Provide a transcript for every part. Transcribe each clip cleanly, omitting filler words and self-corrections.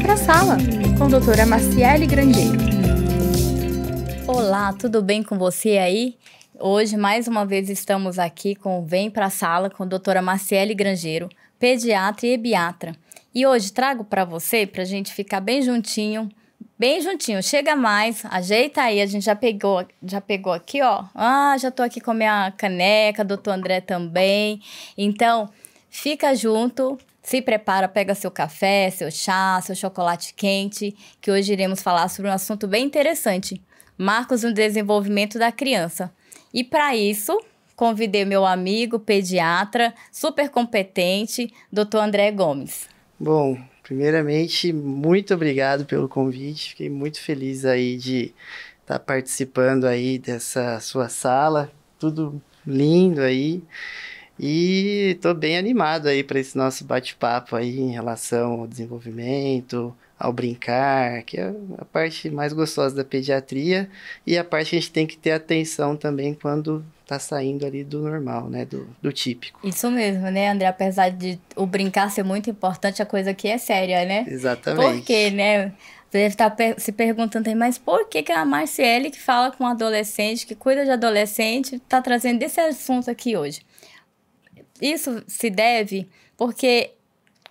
pra Sala, com a doutora Maciele Grangeiro. Olá, tudo bem com você aí? Hoje, mais uma vez, estamos aqui com Vem Pra Sala, com a doutora Maciele Grangeiro, pediatra e ebiatra. E hoje trago para você, pra gente ficar bem juntinho, chega mais, ajeita aí, a gente já pegou aqui, ó. Já tô aqui com a minha caneca, doutor André também. Então, fica junto. Se prepara, pega seu café, seu chá, seu chocolate quente, que hoje iremos falar sobre um assunto bem interessante, marcos no desenvolvimento da criança. E para isso, convidei meu amigo pediatra, super competente, Dr. André Gomes. Bom, primeiramente, muito obrigado pelo convite, fiquei muito feliz aí de estar participando aí dessa sua sala, tudo lindo aí. E estou bem animado aí para esse nosso bate-papo aí em relação ao desenvolvimento, ao brincar, que é a parte mais gostosa da pediatria e a parte que a gente tem que ter atenção também quando está saindo ali do normal, né, do típico. Isso mesmo, né, André? Apesar de o brincar ser muito importante, a coisa aqui é séria, né? Exatamente. Por quê, né? Você deve estar se perguntando aí, mas por que a Marciele, que fala com adolescente, que cuida de adolescente, está trazendo esse assunto aqui hoje? Isso se deve porque,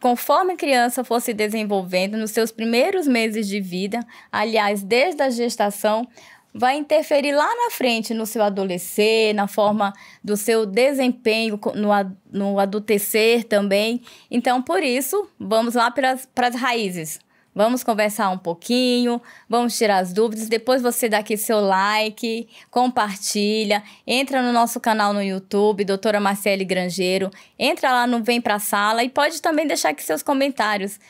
conforme a criança for se desenvolvendo nos seus primeiros meses de vida, aliás, desde a gestação, vai interferir lá na frente no seu adolescer, na forma do seu desempenho no adultecer também. Então, por isso, vamos lá para as raízes. Vamos conversar um pouquinho, vamos tirar as dúvidas. Depois você dá aqui seu like, compartilha, entra no nosso canal no YouTube, doutora Maciele Grangeiro, entra lá no Vem Pra Sala e pode também deixar aqui seus comentários.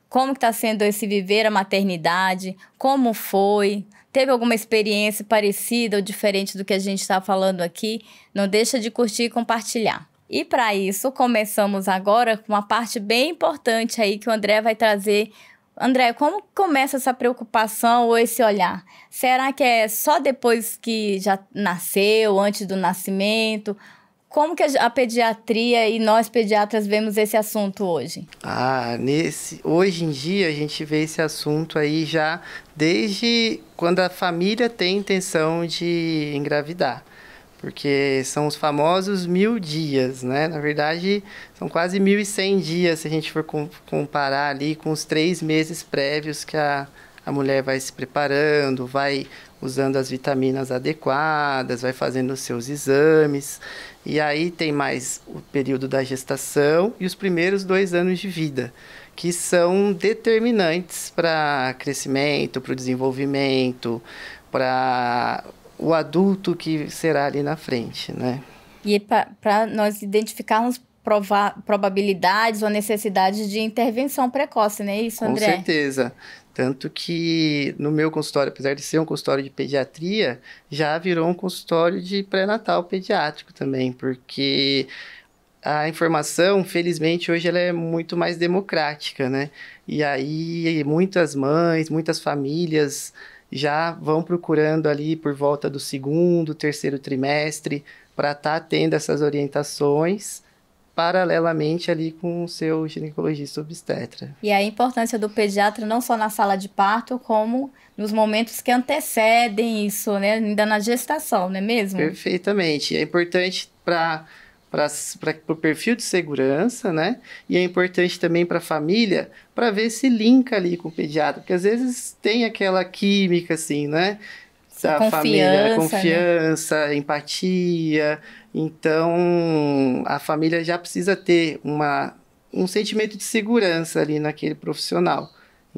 Como que está sendo esse viver a maternidade? Como foi? Teve alguma experiência parecida ou diferente do que a gente está falando aqui? Não deixa de curtir e compartilhar. E para isso, começamos agora com uma parte bem importante aí que o André vai trazer. André, como começa essa preocupação ou esse olhar? Será que é só depois que já nasceu, antes do nascimento? Como que a pediatria e nós pediatras vemos esse assunto hoje? Hoje em dia a gente vê esse assunto aí já desde quando a família tem intenção de engravidar. Porque são os famosos 1000 dias, né? Na verdade, são quase 1100 dias, se a gente for comparar ali com os 3 meses prévios que a mulher vai se preparando, vai usando as vitaminas adequadas, vai fazendo os seus exames. E aí tem mais o período da gestação e os primeiros 2 anos de vida, que são determinantes para crescimento, para o desenvolvimento, para o adulto que será ali na frente, né? E para nós identificarmos probabilidades ou necessidades de intervenção precoce, não é isso, André? Com certeza. Tanto que no meu consultório, apesar de ser um consultório de pediatria, já virou um consultório de pré-natal pediátrico também, porque a informação, felizmente, hoje ela é muito mais democrática, né? E aí muitas mães, muitas famílias já vão procurando ali por volta do 2º, 3º trimestre para estar tendo essas orientações paralelamente ali com o seu ginecologista obstetra. E a importância do pediatra não só na sala de parto, como nos momentos que antecedem isso, né? Ainda na gestação, não é mesmo? Perfeitamente. É importante para o perfil de segurança, né? E é importante também para a família, para ver se linka ali com o pediatra, porque às vezes tem aquela química, assim, né? Da família, confiança, né? Empatia. Então, a família já precisa ter um sentimento de segurança ali naquele profissional.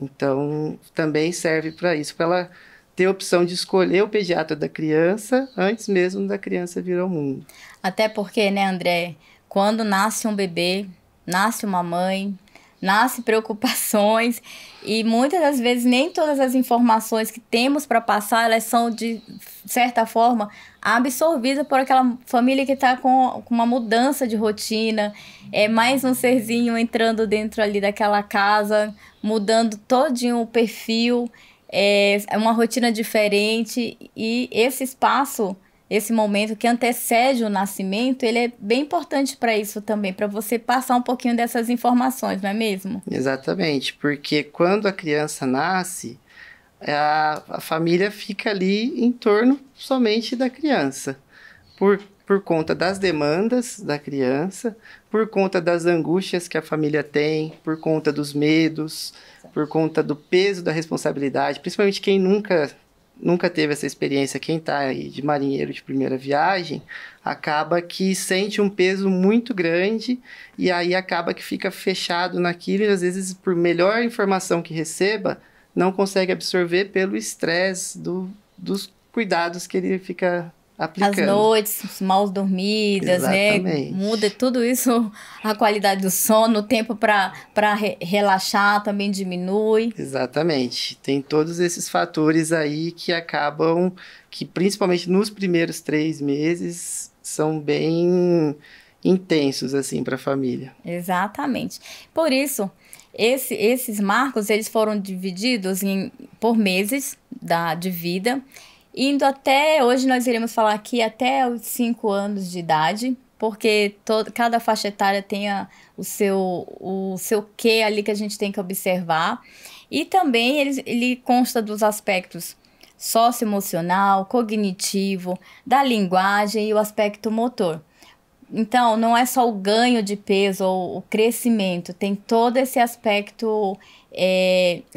Então, também serve para isso, para ela ter a opção de escolher o pediatra da criança antes mesmo da criança vir ao mundo. Até porque, né, André, quando nasce um bebê, nasce uma mãe, nasce preocupações e muitas das vezes nem todas as informações que temos para passar, elas são de certa forma absorvidas por aquela família que está com uma mudança de rotina, é mais um serzinho entrando dentro ali daquela casa, mudando todinho o perfil, é uma rotina diferente e esse espaço esse momento que antecede o nascimento, ele é bem importante para isso também, para você passar um pouquinho dessas informações, não é mesmo? Exatamente, porque quando a criança nasce, a família fica ali em torno somente da criança, por conta das demandas da criança, por conta das angústias que a família tem, por conta dos medos, por conta do peso da responsabilidade, principalmente quem nunca teve essa experiência, quem está aí de marinheiro de primeira viagem, acaba que sente um peso muito grande e aí acaba que fica fechado naquilo e às vezes, por melhor informação que receba, não consegue absorver pelo estresse dos cuidados que ele fica aplicando. As noites mal dormidas, Exatamente. né? Muda tudo isso, a qualidade do sono, o tempo para relaxar também diminui. Exatamente. Tem todos esses fatores aí que acabam, que principalmente nos primeiros 3 meses, são bem intensos, assim, para a família. Exatamente. Por isso, esses marcos, eles foram divididos por meses de vida, indo até, hoje nós iremos falar aqui, até os 5 anos de idade, porque cada faixa etária tem o seu quê ali que a gente tem que observar. E também ele consta dos aspectos socioemocional, cognitivo, da linguagem e o aspecto motor. Então, não é só o ganho de peso ou o crescimento, tem todo esse aspecto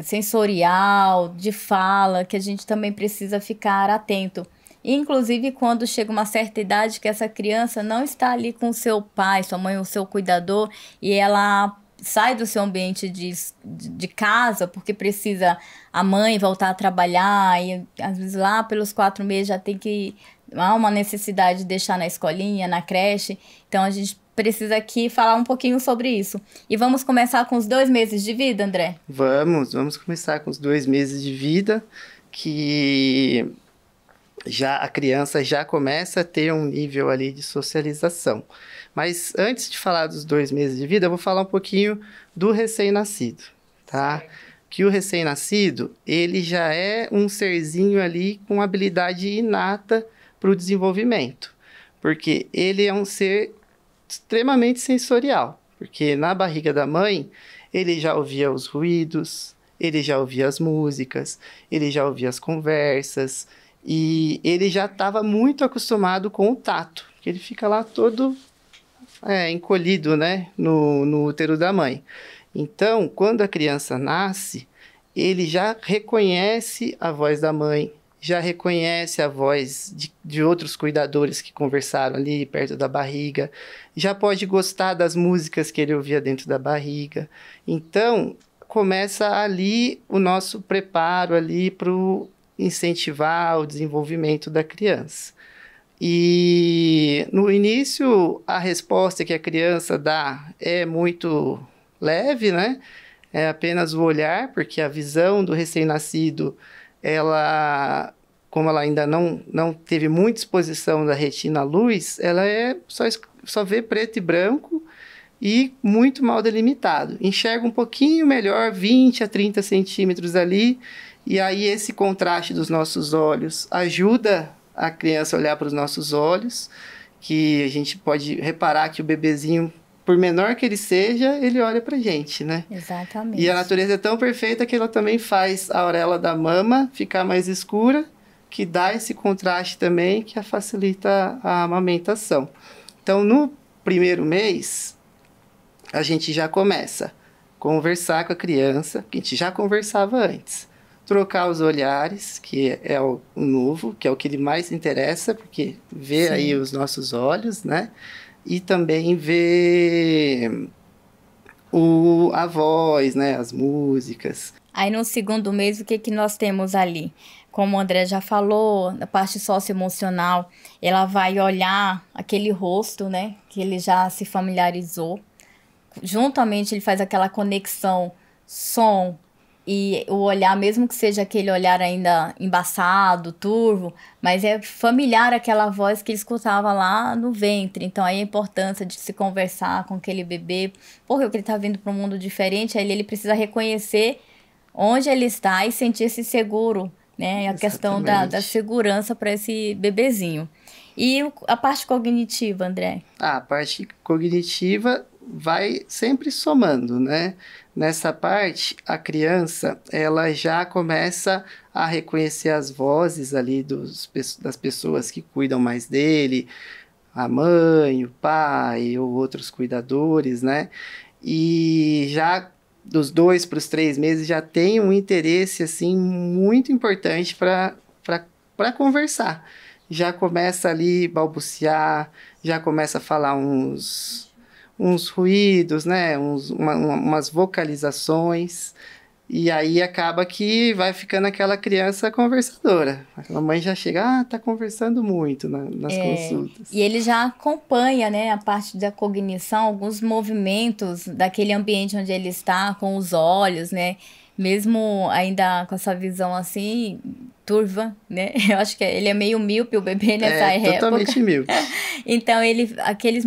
sensorial, de fala, que a gente também precisa ficar atento. Inclusive, quando chega uma certa idade que essa criança não está ali com o seu pai, sua mãe, o seu cuidador, e ela sai do seu ambiente de casa, porque precisa a mãe voltar a trabalhar, e às vezes lá pelos 4 meses já tem que... Há uma necessidade de deixar na escolinha, na creche. Então, a gente precisa aqui falar um pouquinho sobre isso. E vamos começar com os 2 meses de vida, André? Vamos começar com os 2 meses de vida, que a criança já começa a ter um nível ali de socialização. Mas antes de falar dos 2 meses de vida, eu vou falar um pouquinho do recém-nascido, tá? Que o recém-nascido, ele já é um serzinho ali com habilidade inata para o desenvolvimento, porque ele é um ser extremamente sensorial, porque na barriga da mãe, ele já ouvia os ruídos, ele já ouvia as músicas, ele já ouvia as conversas, e ele já estava muito acostumado com o tato, porque ele fica lá todo encolhido, né, no útero da mãe. Então, quando a criança nasce, ele já reconhece a voz da mãe, já reconhece a voz de outros cuidadores que conversaram ali perto da barriga, já pode gostar das músicas que ele ouvia dentro da barriga. Então, começa ali o nosso preparo ali para incentivar o desenvolvimento da criança. E no início, a resposta que a criança dá é muito leve, né? É apenas o olhar, porque a visão do recém-nascido, como ela ainda não teve muita exposição da retina à luz, ela só vê preto e branco e muito mal delimitado. Enxerga um pouquinho melhor, 20 a 30 centímetros ali, e aí esse contraste dos nossos olhos ajuda a criança a olhar para os nossos olhos, que a gente pode reparar que o bebezinho, por menor que ele seja, ele olha pra gente, né? Exatamente. E a natureza é tão perfeita que ela também faz a auréola da mama ficar mais escura, que dá esse contraste também, que facilita a amamentação. Então, no primeiro mês, a gente já começa a conversar com a criança, que a gente já conversava antes. Trocar os olhares, que é o novo, que é o que ele mais interessa, porque vê Sim. aí os nossos olhos, né? E também ver a voz, né? As músicas. Aí no segundo mês, o que nós temos ali? Como o André já falou, na parte socioemocional, ela vai olhar aquele rosto, né? Que ele já se familiarizou. Juntamente ele faz aquela conexão som e o olhar, mesmo que seja aquele olhar ainda embaçado, turvo, mas é familiar aquela voz que ele escutava lá no ventre. Então, aí a importância de se conversar com aquele bebê, porque ele está vindo para um mundo diferente, aí ele precisa reconhecer onde ele está e sentir-se seguro, né? A questão da segurança para esse bebezinho. E a parte cognitiva, André? A parte cognitiva vai sempre somando, né? Nessa parte, a criança, ela já começa a reconhecer as vozes ali das pessoas que cuidam mais dele, a mãe, o pai ou outros cuidadores, né? E já dos 2 para os 3 meses já tem um interesse, assim, muito importante para conversar. Já começa ali balbuciar, já começa a falar uns ruídos, né? Umas vocalizações. E aí acaba que vai ficando aquela criança conversadora. A mãe já chega, tá conversando muito nas consultas. E ele já acompanha, né, a parte da cognição, alguns movimentos daquele ambiente onde ele está, com os olhos, né? Mesmo ainda com essa visão assim, turva, né? Eu acho que ele é meio míope, o bebê nessa época. Totalmente míope. Então,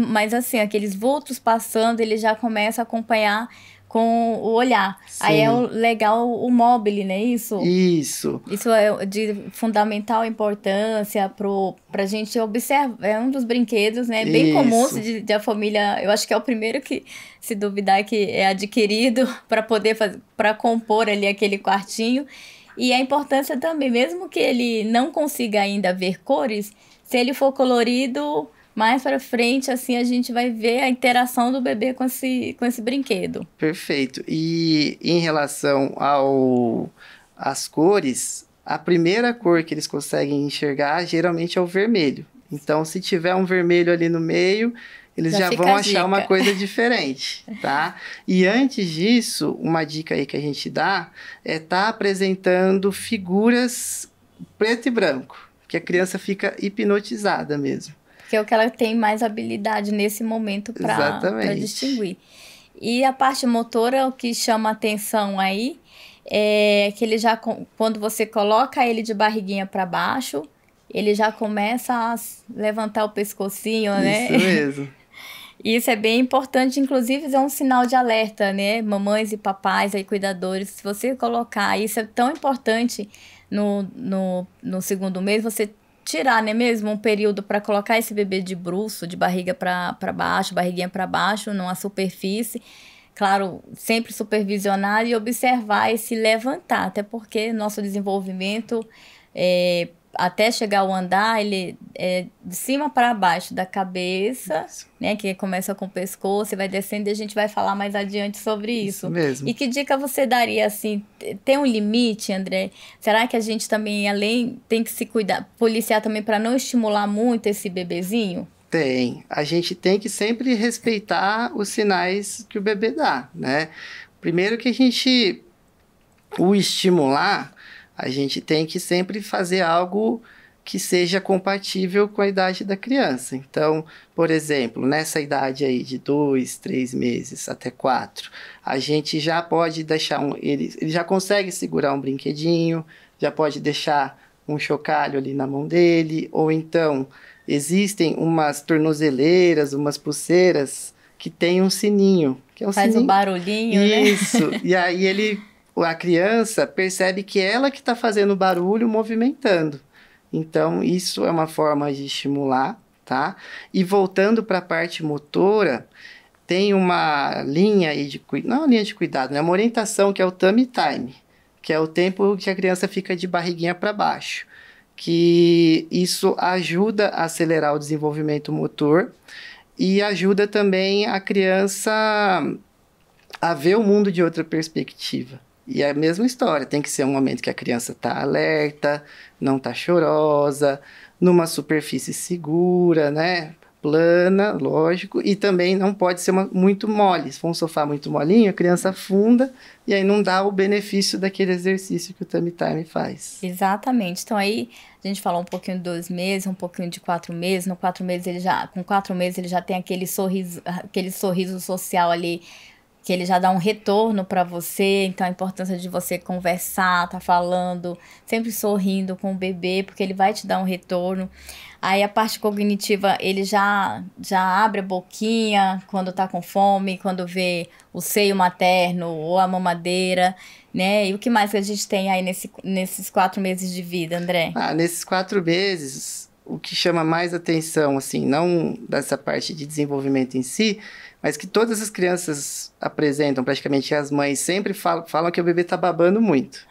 mas assim, aqueles vultos passando, ele já começa a acompanhar com o olhar. Sim. Aí é legal o mobile, né? Isso é de fundamental importância pra gente observar. É um dos brinquedos, né? Bem comuns de a família. Eu acho que é o primeiro que, se duvidar, que é adquirido para poder para compor ali aquele quartinho. E a importância também, mesmo que ele não consiga ainda ver cores, se ele for colorido, mais para frente, assim, a gente vai ver a interação do bebê com esse brinquedo. Perfeito. E em relação às cores, a primeira cor que eles conseguem enxergar geralmente é o vermelho. Então, se tiver um vermelho ali no meio, eles já vão achar uma coisa diferente, tá? E antes disso, uma dica aí que a gente dá é estar apresentando figuras preto e branco, que a criança fica hipnotizada mesmo. Que é o que ela tem mais habilidade nesse momento para distinguir. E a parte motora, o que chama atenção aí, é que ele já, quando você coloca ele de barriguinha para baixo, ele já começa a levantar o pescocinho, né? Isso mesmo. Isso é bem importante, inclusive é um sinal de alerta, né? Mamães e papais, aí, cuidadores, se você colocar, isso é tão importante no segundo mês, você tirar, né, mesmo um período para colocar esse bebê de bruço, de barriga para baixo, barriguinha para baixo, numa superfície. Claro, sempre supervisionar e observar esse levantar, até porque nosso desenvolvimento, até chegar ao andar, ele é de cima para baixo da cabeça, né, que começa com o pescoço e vai descendo, e a gente vai falar mais adiante sobre isso. Isso mesmo. E que dica você daria, assim, tem um limite, André? Será que a gente também, além, tem que se cuidar, policiar também para não estimular muito esse bebezinho? Tem. A gente tem que sempre respeitar os sinais que o bebê dá, né? Primeiro que o estimular, a gente tem que sempre fazer algo que seja compatível com a idade da criança. Então, por exemplo, nessa idade aí de 2, 3 meses até 4, a gente já pode deixar ele já consegue segurar um brinquedinho, já pode deixar um chocalho ali na mão dele, ou então existem umas tornozeleiras, umas pulseiras que tem um sininho. Que é um Faz sininho. Um barulhinho, né? Isso. E aí a criança percebe que ela que está fazendo barulho, movimentando. Então, isso é uma forma de estimular, tá? E voltando para a parte motora, tem uma linha aí não é uma linha de cuidado, né? Uma orientação que é o tummy time, que é o tempo que a criança fica de barriguinha para baixo. Que isso ajuda a acelerar o desenvolvimento motor e ajuda também a criança a ver o mundo de outra perspectiva. E é a mesma história, tem que ser um momento que a criança está alerta, não está chorosa, numa superfície segura, né? Plana, lógico, e também não pode ser muito mole. Se for um sofá muito molinho, a criança afunda e aí não dá o benefício daquele exercício que o Tummy Time faz. Exatamente. Então aí a gente falou um pouquinho de 2 meses, um pouquinho de 4 meses. Com 4 meses ele já tem aquele sorriso social ali, que ele já dá um retorno para você. Então a importância de você conversar, tá falando, sempre sorrindo com o bebê, porque ele vai te dar um retorno. Aí a parte cognitiva, ele já abre a boquinha quando tá com fome, quando vê o seio materno ou a mamadeira, né? E o que mais que a gente tem aí nesses 4 meses de vida, André? Nesses 4 meses, o que chama mais atenção, assim, não dessa parte de desenvolvimento em si, mas que todas as crianças apresentam, praticamente as mães sempre falam que o bebê está babando muito.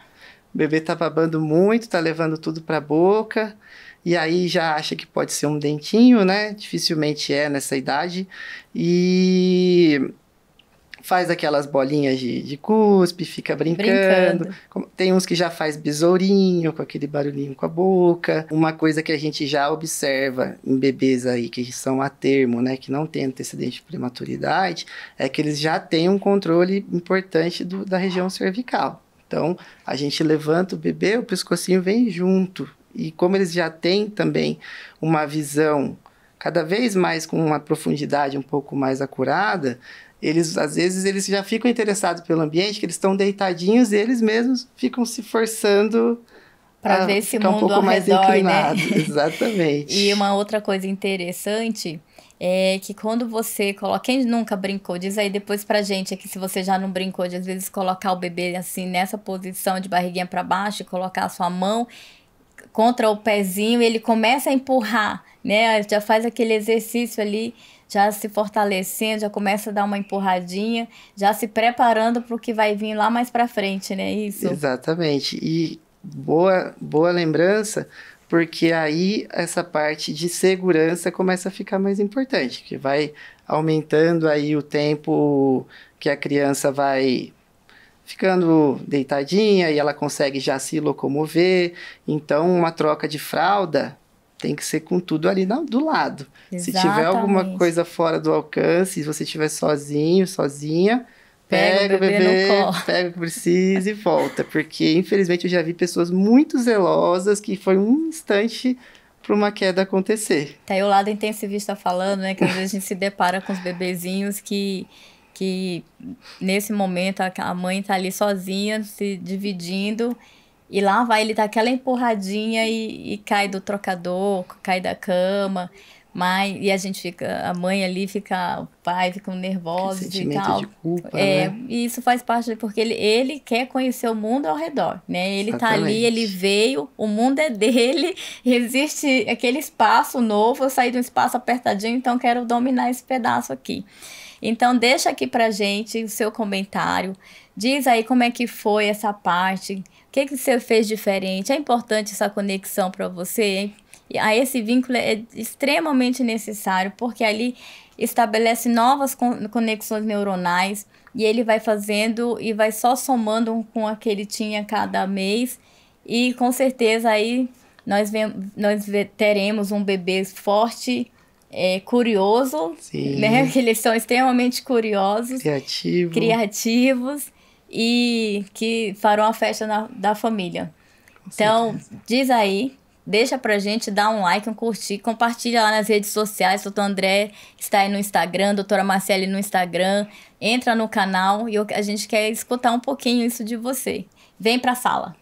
O bebê está babando muito, está levando tudo para a boca, e aí já acha que pode ser um dentinho, né? Dificilmente é nessa idade. E faz aquelas bolinhas de cuspe, fica brincando. Tem uns que já faz besourinho, com aquele barulhinho com a boca. Uma coisa que a gente já observa em bebês aí que são a termo, né, que não tem antecedente de prematuridade, é que eles já têm um controle importante da região cervical. Então, a gente levanta o bebê, o pescocinho vem junto. E como eles já têm também uma visão cada vez mais com uma profundidade um pouco mais acurada, às vezes, eles já ficam interessados pelo ambiente, que eles estão deitadinhos e eles mesmos ficam se forçando para ver esse mundo um pouco ao mais redor, inclinado. né? Exatamente. E uma outra coisa interessante é que quando você coloca... Quem nunca brincou? Diz aí depois pra gente aqui se você já não brincou de, às vezes, colocar o bebê assim, nessa posição de barriguinha para baixo e colocar a sua mão contra o pezinho e ele começa a empurrar, né? Já faz aquele exercício ali, já se fortalecendo, já começa a dar uma empurradinha, já se preparando para o que vai vir lá mais para frente, né? Isso. Exatamente. E boa lembrança, porque aí essa parte de segurança começa a ficar mais importante, que vai aumentando aí o tempo que a criança vai ficando deitadinha e ela consegue já se locomover. Então, uma troca de fralda tem que ser com tudo ali do lado. Exatamente. Se tiver alguma coisa fora do alcance, se você estiver sozinho, sozinha, pega o bebê, pega o que precisa e volta. Porque, infelizmente, eu já vi pessoas muito zelosas que foi um instante para uma queda acontecer. Tá aí o lado intensivista falando, né? Que às vezes a gente se depara com os bebezinhos que nesse momento a mãe tá ali sozinha, se dividindo, e lá vai ele dar aquela empurradinha e cai do trocador, cai da cama, e a gente fica, a mãe ali fica, o pai fica nervoso, sentimento de culpa, né? E isso faz parte, porque ele quer conhecer o mundo ao redor, né? Ele tá ali, ele veio, o mundo é dele, existe aquele espaço novo, eu saí de um espaço apertadinho, então quero dominar esse pedaço aqui. Então, deixa aqui pra gente o seu comentário. Diz aí como é que foi essa parte. O que você fez diferente? É importante essa conexão para você? Esse vínculo é extremamente necessário, porque ali estabelece novas conexões neuronais e ele vai fazendo e vai só somando com a que ele tinha cada mês. E, com certeza, aí nós teremos um bebê forte, curioso, né? Que eles são extremamente curiosos, criativos e que farão a festa da família. Então, diz aí, deixa pra gente, dá um like, um curtir, compartilha lá nas redes sociais. Doutor André está aí no Instagram, doutora Marciele no Instagram, entra no canal e a gente quer escutar um pouquinho isso de você. Vem pra sala.